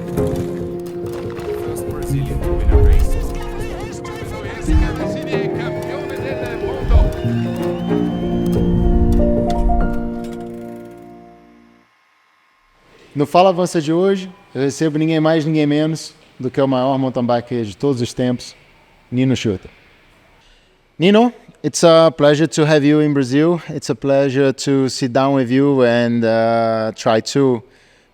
First Brazilian to win a race. Henrique Avancini è campione del mondo. No Fala Avança de hoje, eu recebo ninguém mais, ninguém menos do que o maior mountain biker de todos os tempos, Nino Schurter. Nino, it's a pleasure to have you in Brazil. It's a pleasure to sit down with you and try to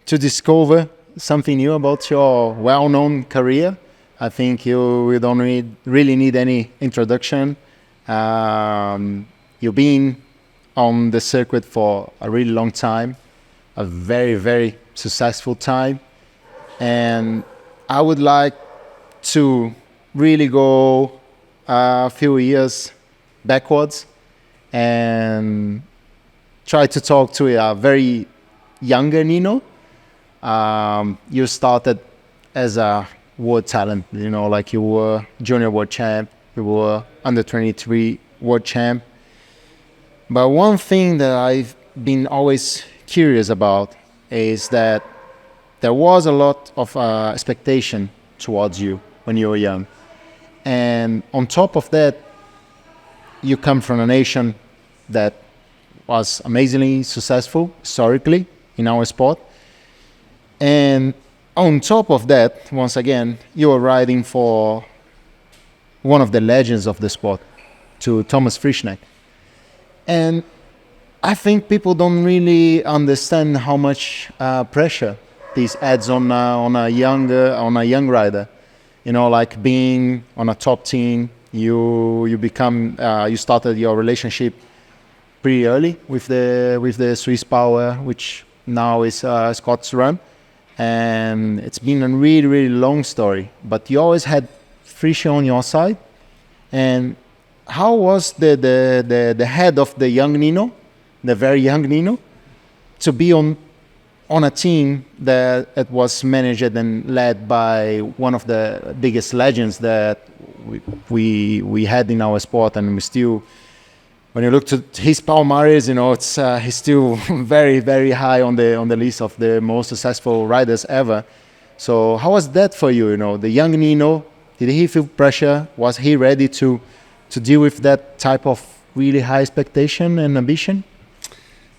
discover something new about your well-known career. I think you don't really need any introduction. You've been on the circuit for a really long time, a very, very successful time. And I would like to really go a few years backwards and try to talk to a very younger Nino. You started as a world talent, like you were junior world champ, you were under 23 world champ. But one thing that I've been always curious about is that there was a lot of expectation towards you when you were young. And on top of that, you come from a nation that was amazingly successful historically in our sport. And on top of that, once again, you were riding for one of the legends of the sport, to Thomas Frischneck. And I think people don't really understand how much pressure this adds on a young rider. Like being on a top team, you started your relationship pretty early with the Swiss power, which now is Scott's run, and it's been a really, really long story. But you always had Frische on your side. And how was the head of the young Nino, the very young Nino, to be on a team that was managed and led by one of the biggest legends that we had in our sport, and we still, when you look to his palmares, it's he's still very, very high on the list of the most successful riders ever. So how was that for you? The young Nino, did he feel pressure? Was he ready to deal with that type of really high expectation and ambition?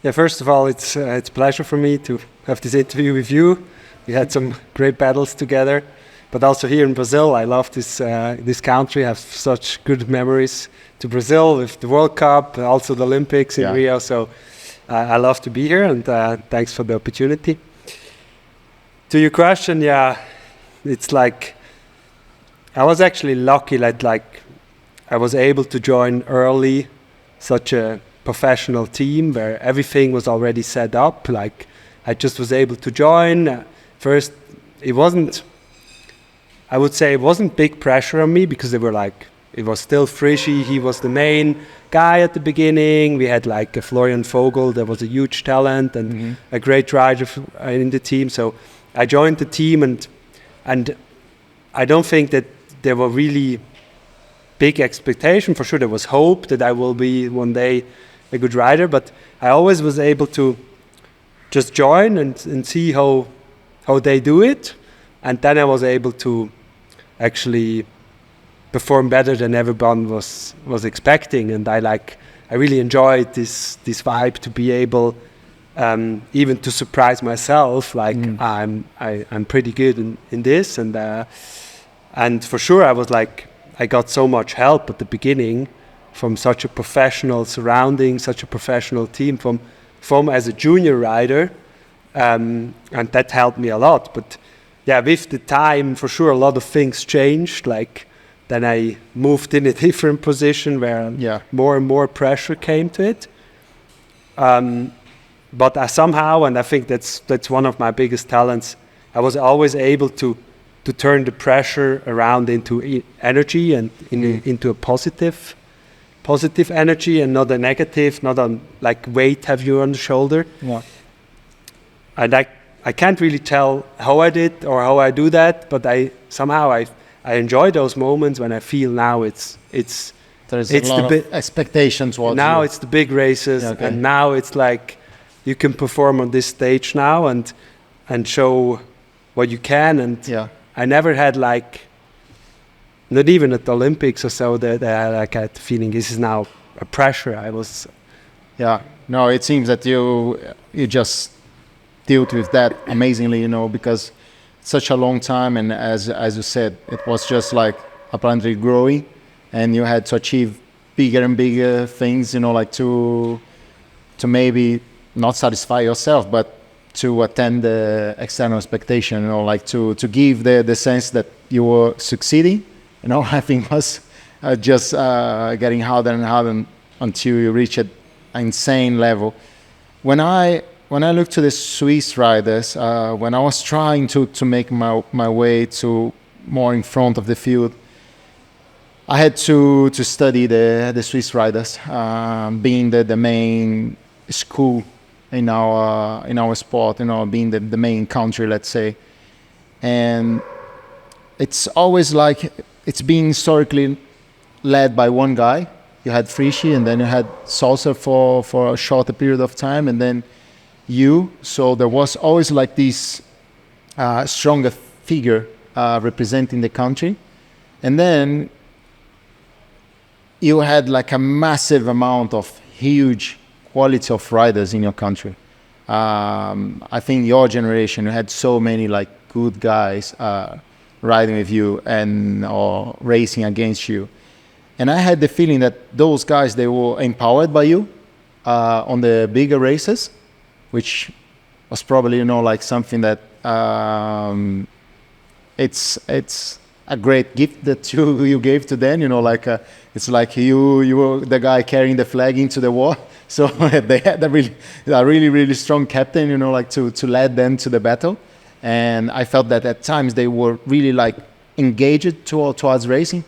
Yeah, first of all, it's a pleasure for me to have this interview with you. We had some great battles together, but also here in Brazil, I love this country. I have such good memories to Brazil with the World Cup, also the Olympics in Rio. So I love to be here, and thanks for the opportunity. To your question, it's like I was actually lucky that I was able to join early such a professional team where everything was already set up. Like I just was able to join. First, it wasn't big pressure on me because it was still Frischi. He was the main guy at the beginning. We had a Florian Vogel that was a huge talent and a great rider in the team. So I joined the team, and I don't think that there were really big expectation. For sure there was hope that I will be one day a good rider, but I always was able to just join and see how they do it, and then I was able to actually perform better than everyone was expecting. And I really enjoyed this vibe to be able even to surprise myself, I'm pretty good in this, and for sure I got so much help at the beginning from such a professional surrounding, such a professional team from as a junior rider, and that helped me a lot. But with the time, for sure, a lot of things changed. Then I moved in a different position where more and more pressure came to it. But I somehow, and I think that's one of my biggest talents, I was always able to turn the pressure around into energy and into a positive energy, and not a negative, not a weight have you on the shoulder. Yeah. And I can't really tell how I did or how I do that, but I enjoy those moments when I feel now it's There's a lot of expectations towards now you. It's the big races, and now it's you can perform on this stage now and show what you can, and Yeah. I never had like, not even at the Olympics or so, that like I had the feeling this is now a pressure. I was, Yeah. No, it seems that you just dealt with that amazingly, because such a long time, and as you said, it was just like apparently growing, and you had to achieve bigger and bigger things, like to maybe not satisfy yourself, but to attend the external expectation, like to give the sense that you were succeeding. I think was just getting harder and harder until you reach an insane level. When I look to the Swiss riders, when I was trying to make my way to more in front of the field, I had to study the Swiss riders, being the main school in our sport, being the main country, let's say. And it's always like it's been historically led by one guy. You had Frischi, and then you had Salsa for a shorter period of time, and then you. So there was always like this stronger figure representing the country. And then you had like a massive amount of huge quality of riders in your country. I think your generation, you had so many like good guys riding with you or racing against you. And I had the feeling that those guys, they were empowered by you on the bigger races, which was probably, like something that it's a great gift that you gave to them, like it's like you were the guy carrying the flag into the war. So they had a really strong captain, like to lead them to the battle. And I felt that at times they were really like engaged towards racing,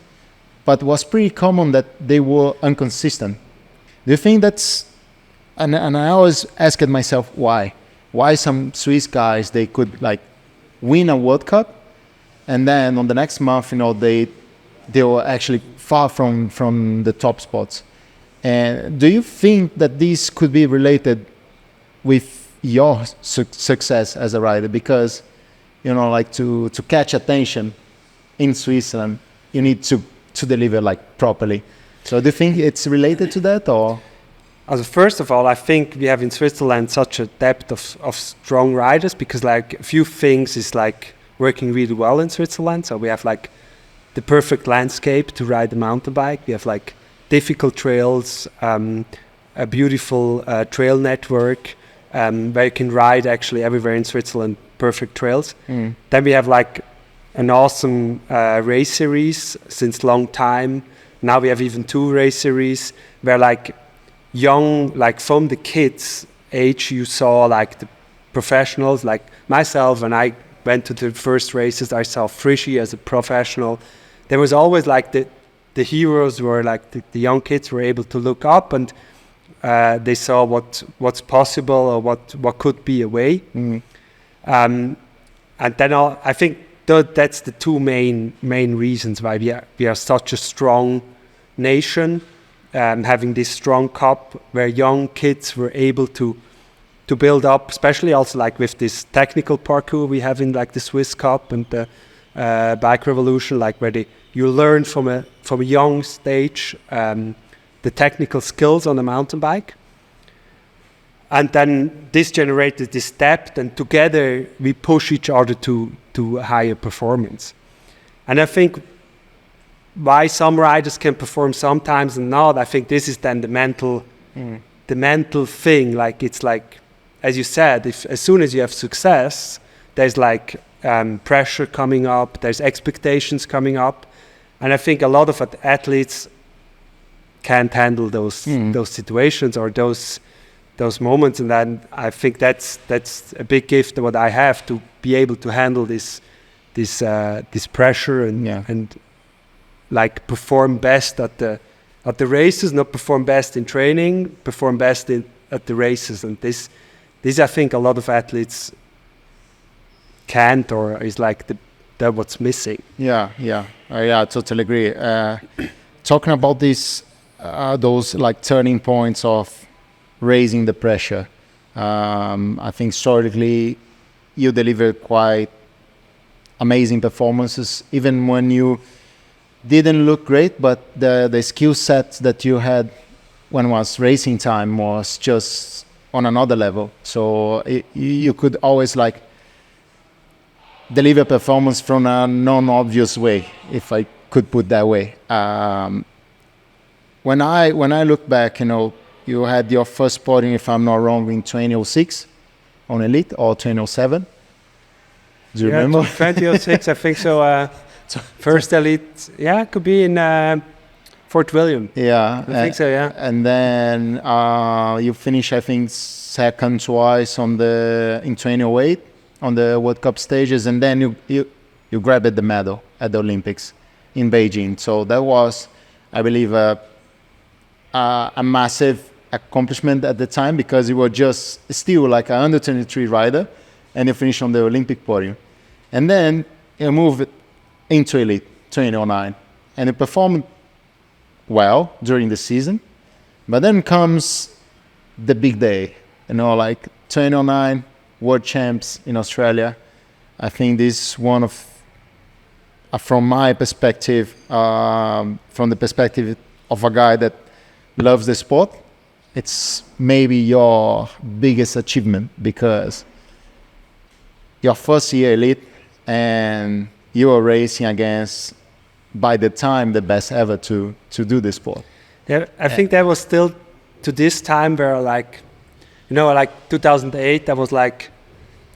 but it was pretty common that they were inconsistent. Do you think that's, and I always asked myself why some Swiss guys, they could like win a World Cup, and then on the next month, they were actually far from the top spots. And do you think that this could be related with your success as a rider? Because, like to catch attention in Switzerland, you need to deliver like properly. So do you think it's related to that, or? First of all, I think we have in Switzerland such a depth of strong riders, because like a few things is like working really well in Switzerland. So we have like the perfect landscape to ride a mountain bike. We have like difficult trails, a beautiful trail network, where you can ride actually everywhere in Switzerland, perfect trails. Then we have like an awesome race series since long time. Now we have even 2 race series where like young, like from the kids age, you saw like the professionals, like myself, when I went to the first races, I saw Frischi as a professional. There was always like the heroes were like the young kids were able to look up, and they saw what's possible or what could be a way. And then I think that's the 2 main reasons why we are such a strong nation, having this strong cup where young kids were able to build up, especially also like with this technical parkour we have in like the Swiss Cup and the Bike Revolution, like where you learn from a young stage the technical skills on a mountain bike. And then this generated this depth, and together we push each other to a higher performance. And I think why some riders can perform sometimes and not, I think this is then the mental thing. Like it's like, as you said, as soon as you have success, there's like pressure coming up, there's expectations coming up. And I think a lot of athletes can't handle those situations or those moments, and then I think that's a big gift what I have, to be able to handle this pressure and like perform best at the races, not perform best in training, perform best at the races. And this I think a lot of athletes can't, or is like that what's missing. I totally agree. Talking about those like turning points of raising the pressure, I think historically you delivered quite amazing performances, even when you didn't look great, but the skill set that you had when it was racing time was just on another level. So you could always like deliver performance from a non-obvious way, if I could put that way. When I look back, you had your first podium, if I'm not wrong, in 2006 on Elite, or 2007. Do you remember? 2006, I think so. First Elite, it could be in Fort William. Yeah, I think so. Yeah. And then you finished, I think, second twice in 2008 on the World Cup stages, and then you grabbed the medal at the Olympics in Beijing. So that was, I believe, a massive accomplishment at the time, because you were just still like an under 23 rider, and you finished on the Olympic podium. And then you moved into Elite 2009, and you performed well during the season. But then comes the big day, like 2009 World Champs in Australia. I think this is one of, from my perspective, from the perspective of a guy that loves the sport, it's maybe your biggest achievement, because your first year Elite, and you were racing against, by the time, the best ever to do the sport. Yeah, I think that was still to this time where like 2008, I was like,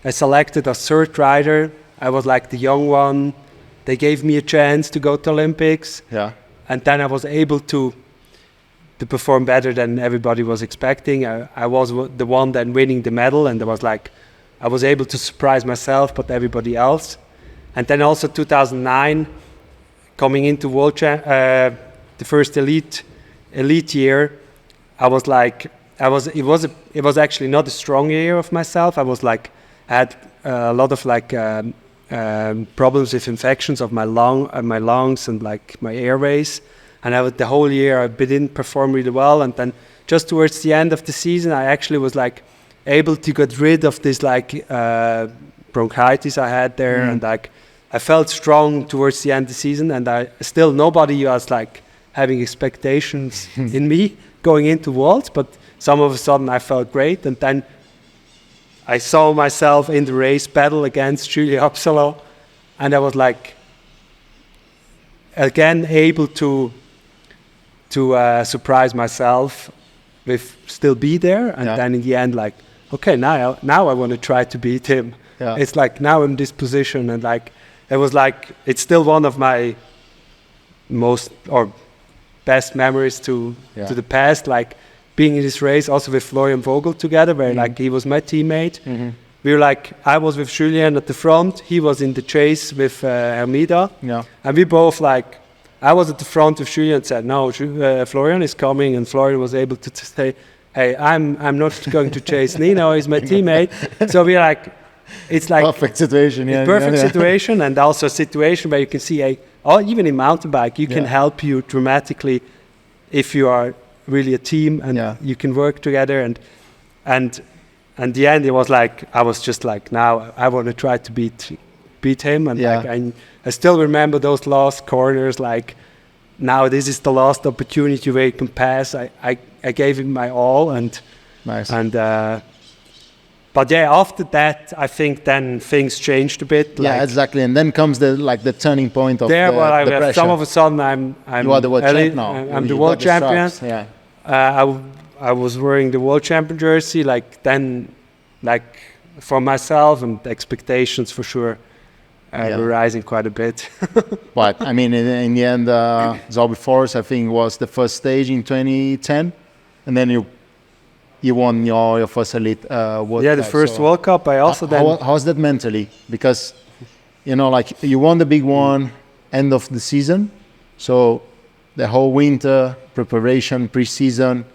I selected a third rider. I was like the young one. They gave me a chance to go to Olympics. Yeah. And then I was able to perform better than everybody was expecting. I was the one then winning the medal, and I was able to surprise myself, but everybody else. And then also 2009, coming into the first elite year, it was actually not a strong year of myself. I had a lot of problems with infections of my lungs and like my airways. And the whole year I didn't perform really well. And then just towards the end of the season, I actually was like able to get rid of this bronchitis I had there, and like I felt strong towards the end of the season. And nobody was like having expectations in me going into Worlds, but some of a sudden I felt great. And then I saw myself in the race battle against Julien Absalon, and I was like again able to surprise myself with still be there. And then in the end, like, okay, now I want to try to beat him. Yeah. It's like now I'm in this position, and like it was like it's still one of my most or best memories to the past, like being in this race also with Florian Vogel together, where like he was my teammate. We were like, I was with Julien at the front, he was in the chase with Hermida, and we both like, I was at the front of Julien and said, no, Florian is coming, and Florian was able to say, hey, I'm not going to chase Nino, he's my teammate. So we're like, it's like perfect situation, situation, and also a situation where you can see even in mountain bike, you can help you dramatically if you are really a team, and you can work together. And the end, it was like I was just like, now I want to try to beat him, and like I still remember those last corners. Like now, this is the last opportunity where you can pass. I gave him my all, and nice. And but after that, I think then things changed a bit. Yeah, exactly. And then comes the turning point of the pressure. Some of a sudden, I'm you are the world champion now. I'm the world champion. Yeah. I was wearing the world champion jersey. Like then, like for myself, and expectations for sure were rising quite a bit. But I mean, in the end, Zolby Forest, I think, was the first stage in 2010, and then you won your first Elite World Cup. Yeah, the first World Cup. I also how's that mentally? Because like you won the big one end of the season, so the whole winter preparation, pre-season,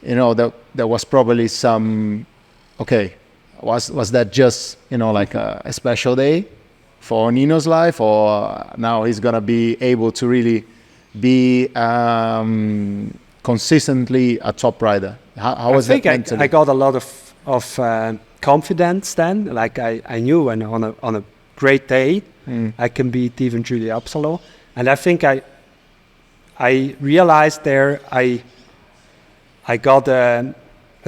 there was probably some. Okay, was that just like a special day for Nino's life, or now he's gonna be able to really be consistently a top rider? How was that mentally? I got a lot of confidence then. Like I knew when on a great day, I can beat even Julien Absalon. And I think I realized there I got a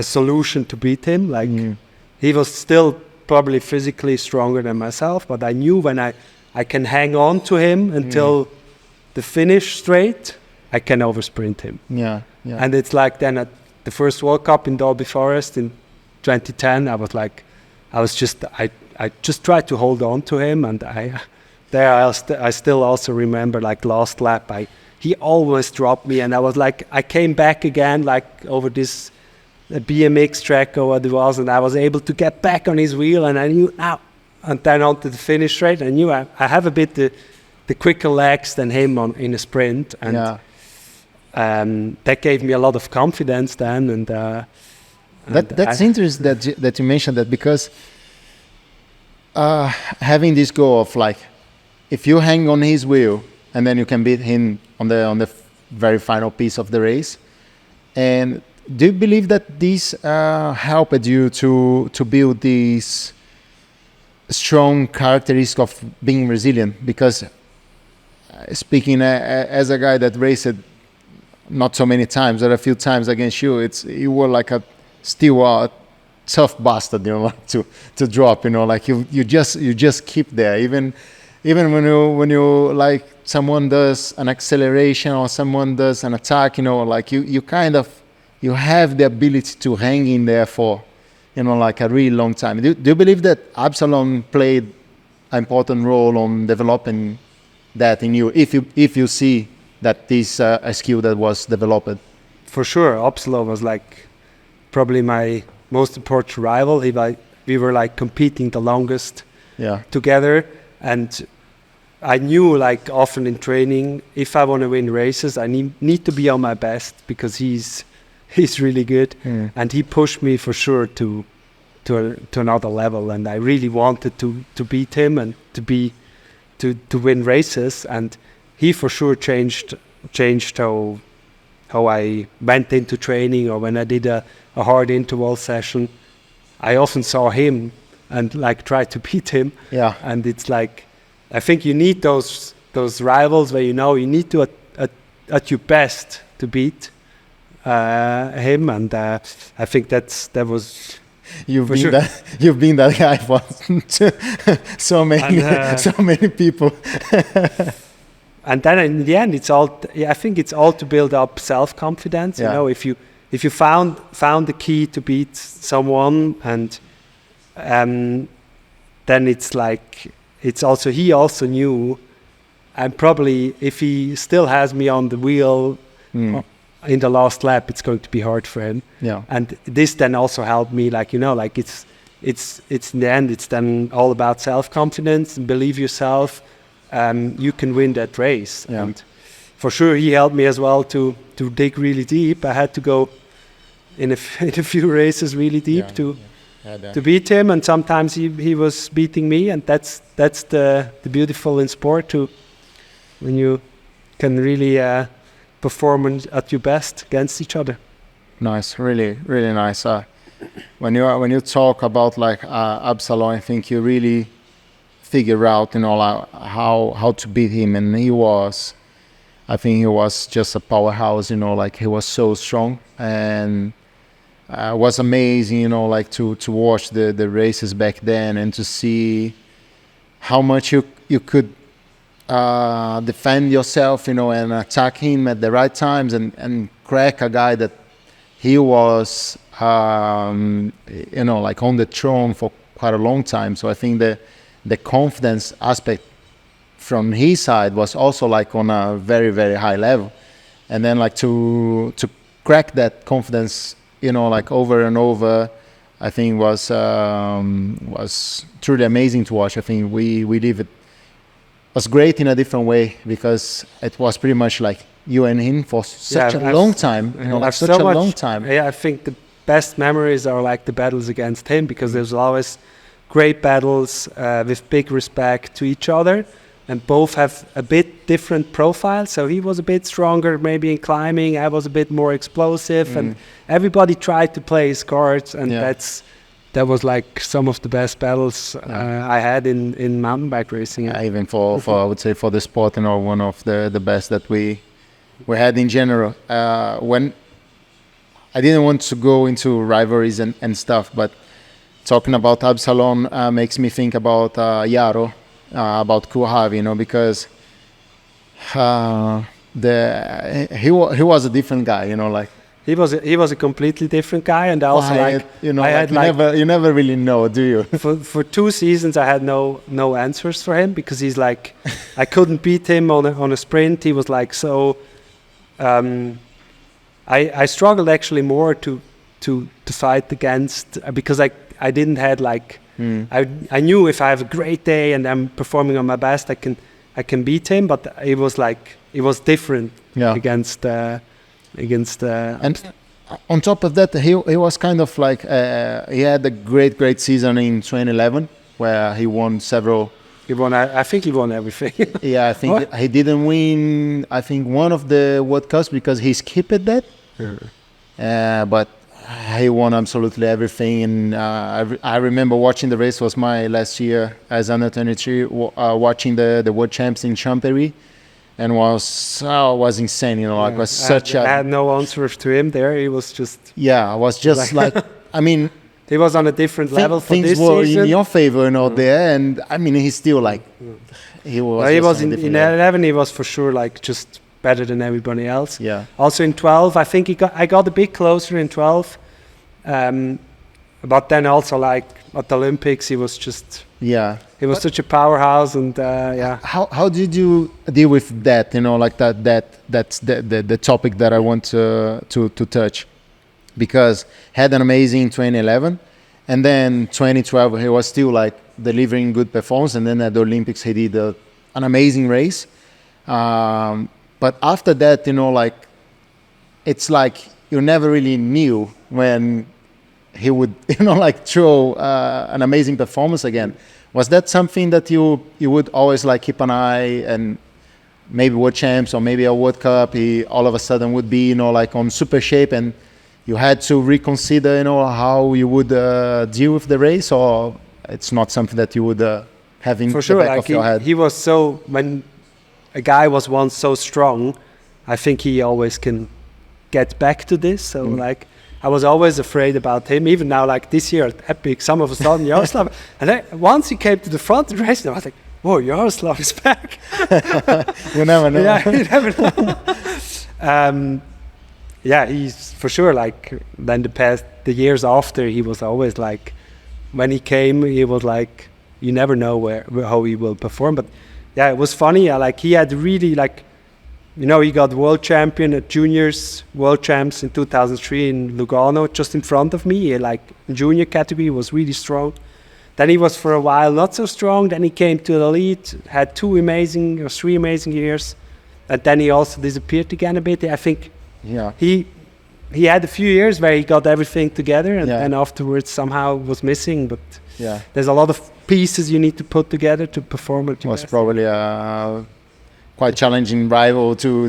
solution to beat him. Like he was still probably physically stronger than myself, but I knew when I can hang on to him until the finish straight, I can oversprint him. Yeah. And it's like then at the first World Cup in Dolby Forest in 2010, I just tried to hold on to him, and I still also remember like last lap, he always dropped me, and I was like, I came back again like over this BMX track or what it was, and I was able to get back on his wheel, and I knew now, and then onto the finish straight, I knew I have a bit the quicker legs than him in a sprint, and that gave me a lot of confidence then, and that's interesting that you mentioned that, because having this goal of like, if you hang on his wheel and then you can beat him on the very final piece of the race. And do you believe that this helped you to build this strong characteristic of being resilient? Because speaking as a guy that raced not so many times, but a few times against you, you were like still a tough bastard, like to drop, like you just keep there, even when you like someone does an acceleration or someone does an attack, like you have the ability to hang in there for like a really long time. Do you believe that Absalon played an important role on developing that in you, if you see that this a skill that was developed? For sure, Absalon was like probably my most important rival. We were like competing the longest together, and I knew like often in training, if I want to win races, I need to be on my best, because he's really good, and he pushed me for sure to another level, and I really wanted to beat him and to win races, and he for sure changed how I went into training, or when I did a hard interval session, I often saw him and like tried to beat him. Yeah. And it's like, I think you need those rivals where you need to at your best to beat him, and I think that was. You've been that guy for so many people. And then in the end, I think it's all to build up self-confidence. Yeah. If you found the key to beat someone, and then it's like, he also knew, and probably if he still has me on the wheel in the last lap, it's going to be hard for him. Yeah. And this then also helped me, like it's in the end, it's then all about self-confidence and believe yourself. You can win that race. Yeah. And for sure, he helped me as well to dig really deep. I had to go in a few races really deep to beat him, and sometimes he was beating me, and that's the beautiful in sport when you can really perform at your best against each other. Nice, really, really nice. When you talk about like Absalon, I think you really figure out how to beat him, and I think he was just a powerhouse, like he was so strong, and it was amazing, like to watch the races back then, and to see how much you could defend yourself, and attack him at the right times, and crack a guy that he was like on the throne for quite a long time. So I think the confidence aspect from his side was also like on a very, very high level, and then like to crack that confidence, like over and over, I think was truly amazing to watch. I think we live it was great in a different way, because it was pretty much like you and him for such a long time, long time. Yeah, I think the best memories are like the battles against him, because there's always great battles with big respect to each other, and both have a bit different profiles. So he was a bit stronger maybe in climbing, I was a bit more explosive, and everybody tried to play his cards, and that was like some of the best battles I had in mountain bike racing. Even for I would say for the sport, one of the best that we had in general. When I didn't want to go into rivalries and stuff, but talking about Absalon makes me think about Yaro, about Kuhavi, because he was a different guy, like. He was a completely different guy, and also you never really know, do you? For 2 seasons, I had no answers for him, because he's like, I couldn't beat him on a sprint. He was like so. I struggled actually more to fight against, because I didn't had like I knew if I have a great day and I'm performing on my best, I can beat him, but it was different against. And on top of that, he was kind of like he had a great season in 2011 where he won several. I think he won everything. Yeah, I think he didn't win. I think one of the World Cups because he skipped that. But he won absolutely everything, and I remember watching the race. Was my last year as under 23, watching the World Champs in Chambéry. And was insane, like was such I had no answers to him there. He was just I was just like I mean, he was on a different level for things this were season. In your favor, there, and I mean he's still like he was in 11. He was for sure like just better than everybody else. Yeah. Also in 12, I think I got a bit closer in 12, but then also like at the Olympics, he was just. Yeah, he was such a powerhouse, and How did you deal with that? Like that's the topic that I want to touch, because had an amazing 2011, and then 2012 he was still like delivering good performance, and then at the Olympics he did an amazing race, but after that, like it's like you never really knew when he would like throw an amazing performance again. Was that something that you would always like keep an eye, and maybe World Champs or maybe a World Cup, he all of a sudden would be like on super shape, and you had to reconsider how you would deal with the race, or it's not something that you would have in the back of your head? He was so, when a guy was once so strong, I think he always can get back to this. So like I was always afraid about him. Even now, like this year at Epic, some of a sudden Jaroslav, and then once he came to the front of the race, I was like, "Whoa, Jaroslav is back!" You never know. Yeah, you never know. He's for sure like. Then the years after, he was always like, when he came, he was like, you never know how he will perform. But yeah, it was funny. He had really like. He got world champion at juniors, world champs in 2003 in Lugano, just in front of me. Like junior category was really strong. Then he was for a while not so strong. Then he came to the elite, had 3 amazing years, and then he also disappeared again a bit. I think he had a few years where he got everything together, and then afterwards somehow was missing. But there's a lot of pieces you need to put together to perform at your best. Probably quite challenging rival to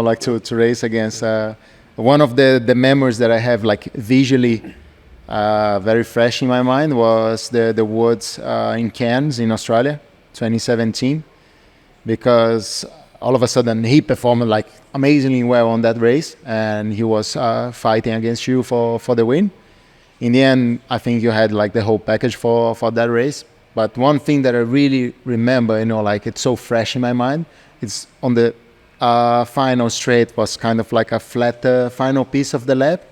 like to race against. One of the memories that I have like visually very fresh in my mind was the Worlds in Cairns in Australia 2017, because all of a sudden he performed like amazingly well on that race, and he was fighting against you for the win. In the end, I think you had like the whole package for that race. But one thing that I really remember, like it's so fresh in my mind, it's on the final straight, was kind of like a flat final piece of the lap,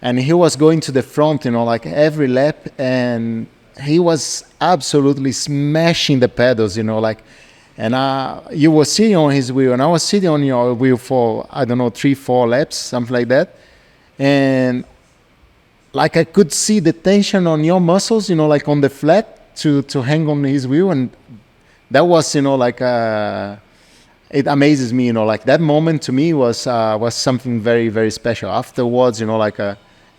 and he was going to the front, like every lap, and he was absolutely smashing the pedals, and you were sitting on his wheel, and I was sitting on your wheel for, I don't know, 3-4 laps, something like that, and like I could see the tension on your muscles, like on the flat to hang on his wheel, and that was, like it amazes me, like that moment to me was something very, very special. Afterwards,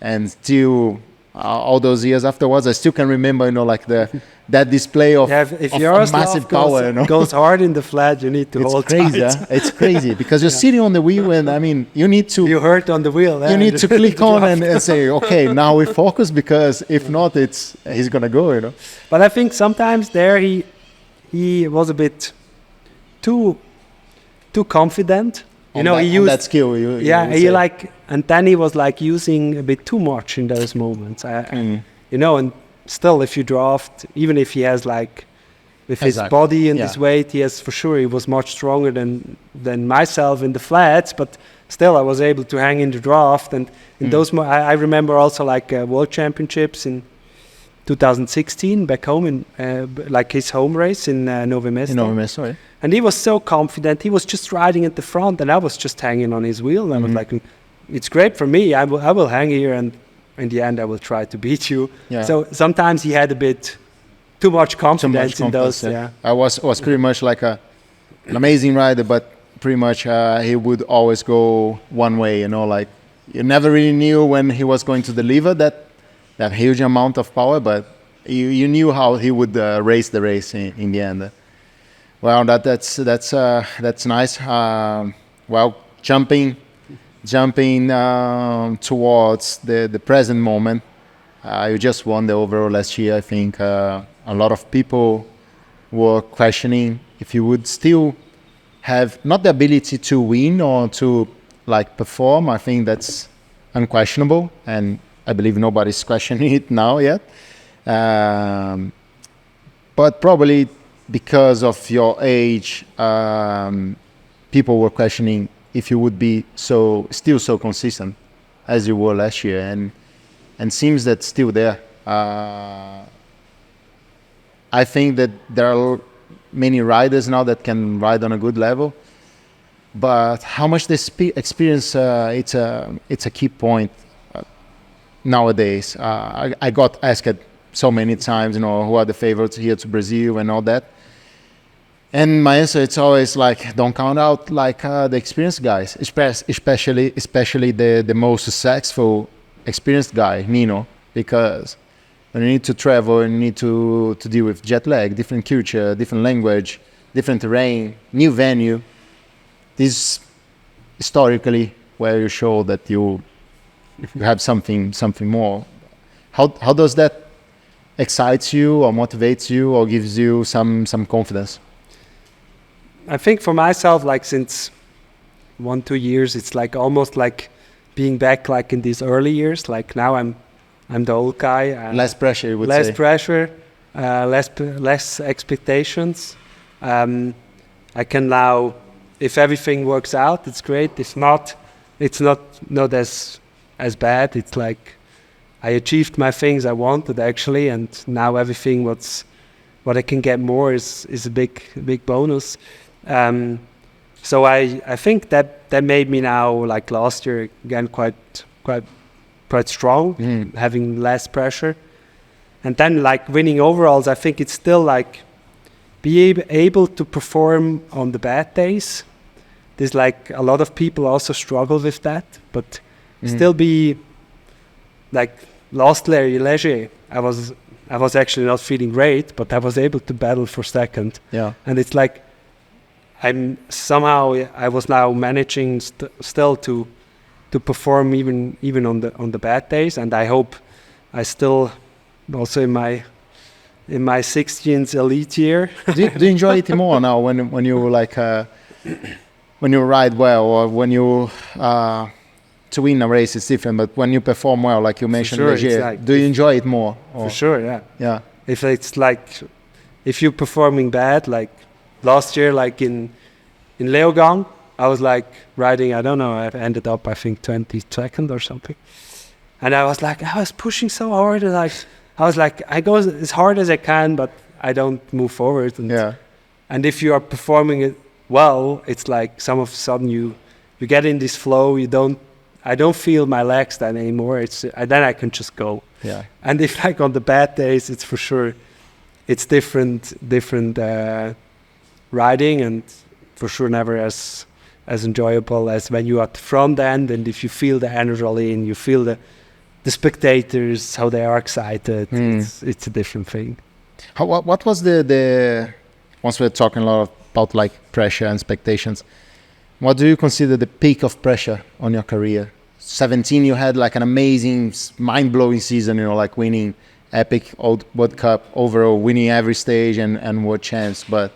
and still all those years afterwards, I still can remember, like that display of, if of yours massive goes, power. goes hard in the flat, you need to It's hold crazy. tight. Huh? It's crazy because you're sitting on the wheel, and I mean, you need to. You hurt on the wheel. You need to click on and say, okay, now we focus, because if not, he's gonna go. But I think sometimes there he was a bit too confident. He used that skill. And then he was like using a bit too much in those moments. And still, if you draft, even if he has like with his body and his weight, he was much stronger than myself in the flats. But still, I was able to hang in the draft. And in those, I remember also like World Championships in 2016 back home in like his home race in Novo Mesto. Yeah. And he was so confident. He was just riding at the front, and I was just hanging on his wheel. And I was like, "It's great for me. I will hang here, and in the end, I will try to beat you." Yeah. So sometimes he had a bit too much confidence in those. Yeah. I was pretty much like an amazing rider, but pretty much he would always go one way. Like you never really knew when he was going to deliver that huge amount of power, but you knew how he would race the race in the end. Well, that's nice. Jumping towards the present moment. You just won the overall last year. I think a lot of people were questioning if you would still have not the ability to win or to like perform. I think that's unquestionable, and I believe nobody's questioning it now yet. But probably because of your age, people were questioning if you would be still so consistent as you were last year, and seems that still there. I think that there are many riders now that can ride on a good level, but how much they experience, it's a key point nowadays. I got asked so many times, who are the favorites here to Brazil and all that. And my answer, it's always like, don't count out like the experienced guys, especially the most successful experienced guy, Nino, because when you need to travel and you need to deal with jet lag, different culture, different language, different terrain, new venue, this historically where you show that you have something more. How does that excites you or motivates you or gives you some confidence? I think for myself, like since 1-2 years, it's like almost like being back like in these early years. Like now I'm the old guy. Less pressure, you would say. Less pressure, less expectations. I can now, if everything works out, it's great. If not, it's not as bad. It's like I achieved my things I wanted actually, and now everything what I can get more is a big bonus. So I think that made me now, like last year again, quite strong, having less pressure, and then like winning overalls. I think it's still like be able to perform on the bad days. There's like a lot of people also struggle with that, but still be like last Leger. I was actually not feeling great, but I was able to battle for second. Yeah, and it's like I was now managing still to perform even on the bad days, and I hope I still also in my 16th elite year. do you enjoy it more now when you like when you ride well, or when you to win a race is different, but when you perform well, like you mentioned, sure, like, do you enjoy it more? For sure, yeah. Yeah. If it's like, if you're performing bad, like last year, like in Leogang, I was like riding, I don't know, I ended up, I think 22nd or something. And I was pushing so hard, and I was like, I go as hard as I can, but I don't move forward. And if you are performing it well, it's like some of a sudden you get in this flow, I don't feel my legs then anymore. Then I can just go. Yeah. And if like on the bad days, it's for sure, it's different riding, and for sure never as enjoyable as when you are at the front end, and if you feel the adrenaline, you feel the spectators, how they are excited. It's a different thing. What was the once we're talking a lot about like pressure and expectations, what do you consider the peak of pressure on your career? 17, you had like an amazing, mind-blowing season, you know, like winning epic World Cup overall, winning every stage and world champs. But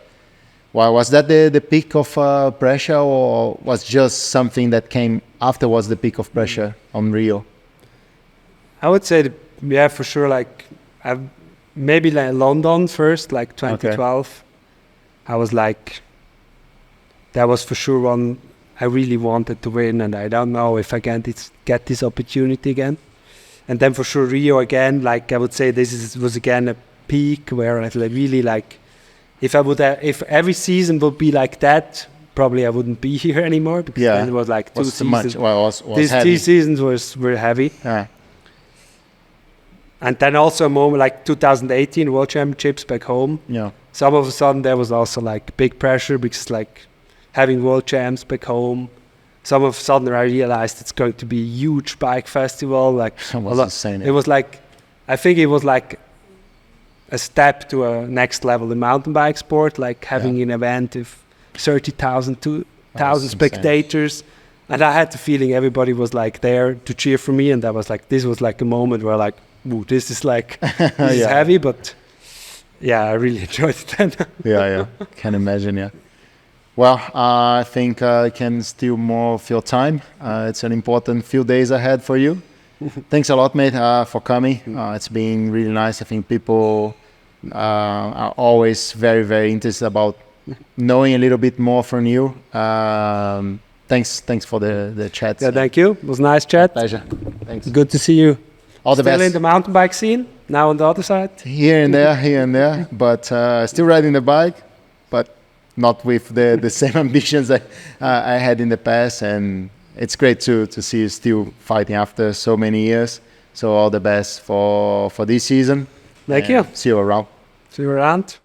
was that the peak of pressure, or was just something that came afterwards, the peak of pressure on Rio? I would say, yeah, for sure. Like, maybe like London first, like 2012. Okay. I was like, that was for sure one I really wanted to win, and I don't know if I can get this opportunity again. And then for sure Rio again. Like, I would say was again a peak where I really like. If every season would be like that, probably I wouldn't be here anymore, because then it was like two seasons. These 2 seasons were heavy. Yeah. And then also a moment like 2018 World Championships back home. Yeah. Some of a sudden there was also like big pressure, because like having World Champs back home. Some of a sudden I realized it's going to be a huge bike festival. Like, it was insane. It was like, I think it was like a step to a next level in mountain bike sport, like having an event of 30,000 to 1,000 spectators. And I had the feeling everybody was like there to cheer for me. And that was like, this was like a moment where like, ooh, this is like, this is heavy, but yeah, I really enjoyed it then. Yeah, can imagine, yeah. Well, I think I can steal more of your time. It's an important few days ahead for you. Thanks a lot, mate, for coming. It's been really nice. I think people are always very, very interested about knowing a little bit more from you. Thanks for the chat. Yeah, thank you. It was a nice chat. My pleasure. Thanks. Good to see you. All the best. Still in the mountain bike scene, now on the other side? Here and there, but still riding the bike, but not with the same ambitions that I had in the past. And it's great to see you still fighting after so many years. So all the best for this season. Thank you. See you around. See you around.